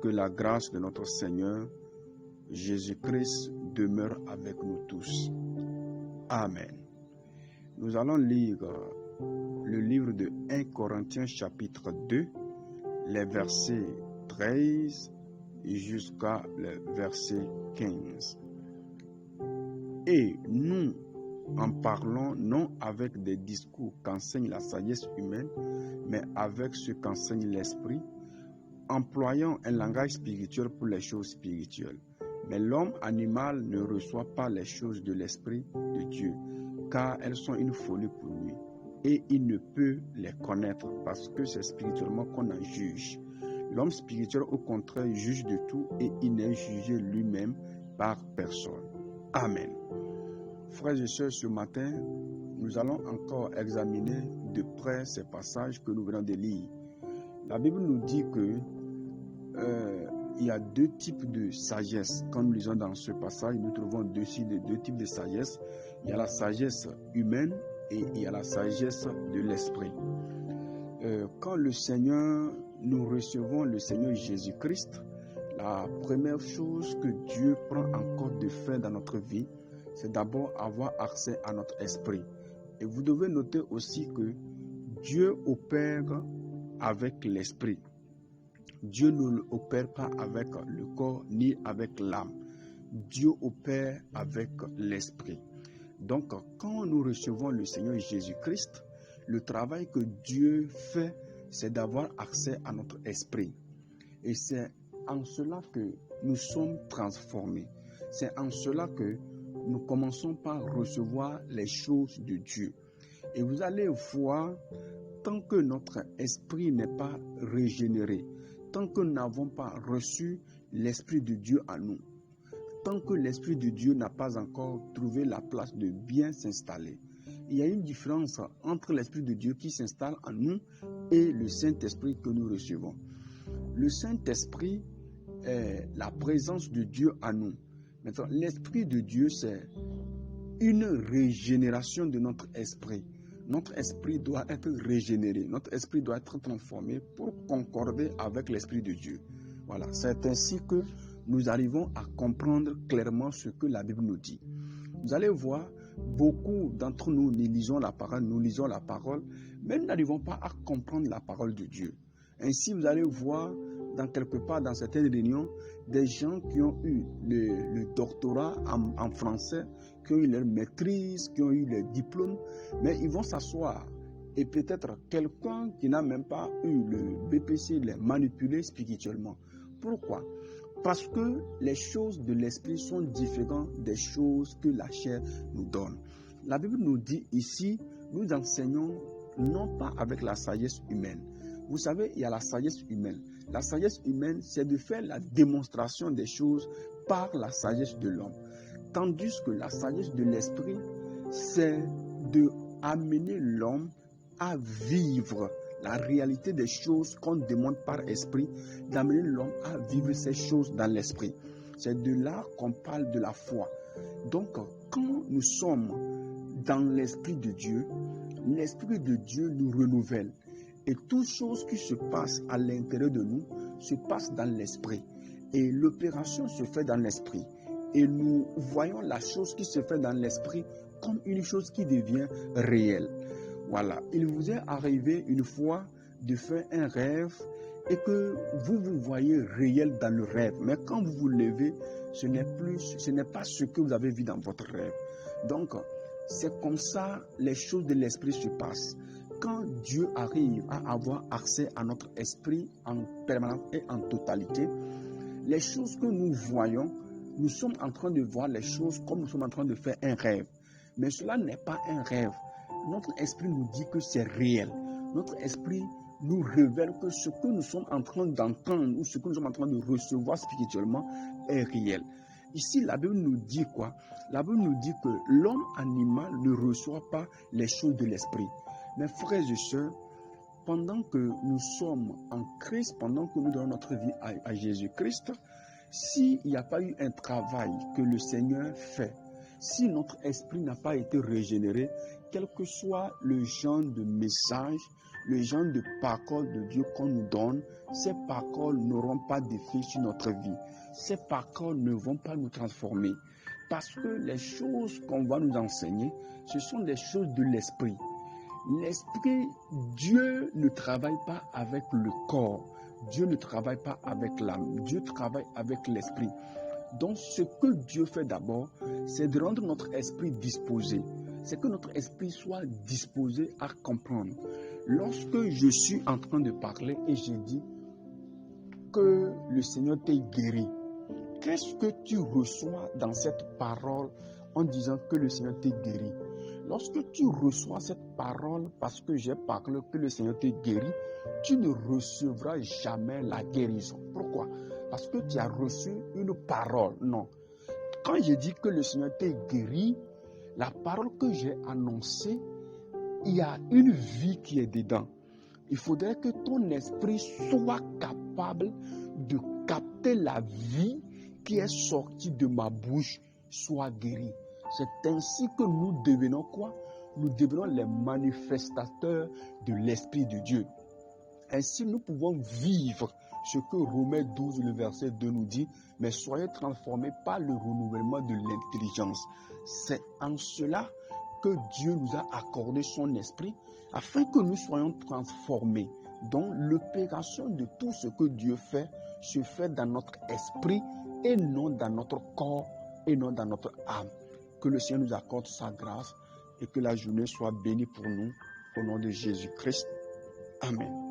Que la grâce de notre Seigneur Jésus-Christ demeure avec nous tous. Amen. Nous allons lire le livre de 1 Corinthiens chapitre 2, les versets 13 jusqu'à le verset 15. Et nous en parlons non avec des discours qu'enseigne la sagesse humaine, mais avec ce qu'enseigne l'Esprit, employant un langage spirituel pour les choses spirituelles. Mais l'homme animal ne reçoit pas les choses de l'Esprit de Dieu, car elles sont une folie pour lui, et il ne peut les connaître, parce que c'est spirituellement qu'on en juge. L'homme spirituel, au contraire, juge de tout, et il n'est jugé lui-même par personne. Amen. Frères et sœurs, ce matin, nous allons encore examiner de près ces passages que nous venons de lire. La Bible nous dit que il y a deux types de sagesse. Quand nous lisons dans ce passage, nous trouvons deux types de sagesse. Il y a la sagesse humaine et il y a la sagesse de l'esprit. Quand nous recevons le Seigneur Jésus-Christ, la première chose que Dieu prend en compte de faire dans notre vie, c'est d'abord avoir accès à notre esprit. Et vous devez noter aussi que Dieu opère avec l'esprit. Dieu ne opère pas avec le corps ni avec l'âme. Dieu opère avec l'esprit. Donc, quand nous recevons le Seigneur Jésus-Christ, le travail que Dieu fait, c'est d'avoir accès à notre esprit. Et c'est en cela que nous sommes transformés. C'est en cela que nous commençons par recevoir les choses de Dieu. Et vous allez voir, tant que notre esprit n'est pas régénéré, tant que nous n'avons pas reçu l'Esprit de Dieu en nous, tant que l'Esprit de Dieu n'a pas encore trouvé la place de bien s'installer, il y a une différence entre l'Esprit de Dieu qui s'installe en nous et le Saint-Esprit que nous recevons. Le Saint-Esprit est la présence de Dieu en nous. Maintenant, l'Esprit de Dieu, c'est une régénération de notre esprit. Notre esprit doit être régénéré, notre esprit doit être transformé pour concorder avec l'Esprit de Dieu. Voilà, c'est ainsi que nous arrivons à comprendre clairement ce que la Bible nous dit. Vous allez voir, beaucoup d'entre nous, nous lisons la parole, mais nous n'arrivons pas à comprendre la parole de Dieu. Ainsi, vous allez voir, quelque part dans certaines réunions, des gens qui ont eu le doctorat en français, qui ont eu leur maîtrise, qui ont eu les diplômes, mais ils vont s'asseoir. Et peut-être quelqu'un qui n'a même pas eu le BPC les manipuler spirituellement. Pourquoi? Parce que les choses de l'esprit sont différentes des choses que la chair nous donne. La Bible nous dit ici, nous enseignons non pas avec la sagesse humaine. Vous savez, il y a la sagesse humaine. La sagesse humaine, c'est de faire la démonstration des choses par la sagesse de l'homme. Tandis que la sagesse de l'esprit, c'est de amener l'homme à vivre la réalité des choses qu'on demande par esprit, d'amener l'homme à vivre ces choses dans l'esprit. C'est de là qu'on parle de la foi. Donc, quand nous sommes dans l'esprit de Dieu nous renouvelle. Et toute chose qui se passe à l'intérieur de nous se passe dans l'esprit. Et l'opération se fait dans l'esprit. Et nous voyons la chose qui se fait dans l'esprit comme une chose qui devient réelle. Voilà. Il vous est arrivé une fois de faire un rêve et que vous vous voyez réel dans le rêve. Mais quand vous vous levez, ce n'est pas ce que vous avez vu dans votre rêve. Donc, c'est comme ça les choses de l'esprit se passent. Quand Dieu arrive à avoir accès à notre esprit en permanence et en totalité, les choses que nous voyons, nous sommes en train de voir les choses comme nous sommes en train de faire un rêve. Mais cela n'est pas un rêve. Notre esprit nous dit que c'est réel. Notre esprit nous révèle que ce que nous sommes en train d'entendre ou ce que nous sommes en train de recevoir spirituellement est réel. Ici, la Bible nous dit quoi? La Bible nous dit que l'homme animal ne reçoit pas les choses de l'esprit. Mes frères et sœurs, pendant que nous sommes en Christ, pendant que nous donnons notre vie à Jésus-Christ, s'il n'y a pas eu un travail que le Seigneur fait, si notre esprit n'a pas été régénéré, quel que soit le genre de message, le genre de parole de Dieu qu'on nous donne, ces paroles n'auront pas d'effet sur notre vie. Ces paroles ne vont pas nous transformer. Parce que les choses qu'on va nous enseigner, ce sont des choses de l'esprit. L'esprit, Dieu ne travaille pas avec le corps. Dieu ne travaille pas avec l'âme. Dieu travaille avec l'esprit. Donc, ce que Dieu fait d'abord, c'est de rendre notre esprit disposé. C'est que notre esprit soit disposé à comprendre. Lorsque je suis en train de parler et je dis que le Seigneur t'ait guéri, qu'est-ce que tu reçois dans cette parole en disant que le Seigneur t'ait guéri? Lorsque tu reçois cette parole parce que j'ai parlé que le Seigneur t'ait guéri, tu ne recevras jamais la guérison. Pourquoi? Parce que tu as reçu une parole. Non. Quand je dis que le Seigneur t'ait guéri, la parole que j'ai annoncée, il y a une vie qui est dedans. Il faudrait que ton esprit soit capable de capter la vie qui est sortie de ma bouche, soit guérie. C'est ainsi que nous devenons quoi? Nous devenons les manifestateurs de l'Esprit de Dieu. Ainsi, nous pouvons vivre ce que Romains 12, le verset 2 nous dit, mais soyez transformés par le renouvellement de l'intelligence. C'est en cela que Dieu nous a accordé son esprit, afin que nous soyons transformés. Donc, l'opération de tout ce que Dieu fait se fait dans notre esprit et non dans notre corps et non dans notre âme. Que le Seigneur nous accorde sa grâce et que la journée soit bénie pour nous. Au nom de Jésus-Christ. Amen.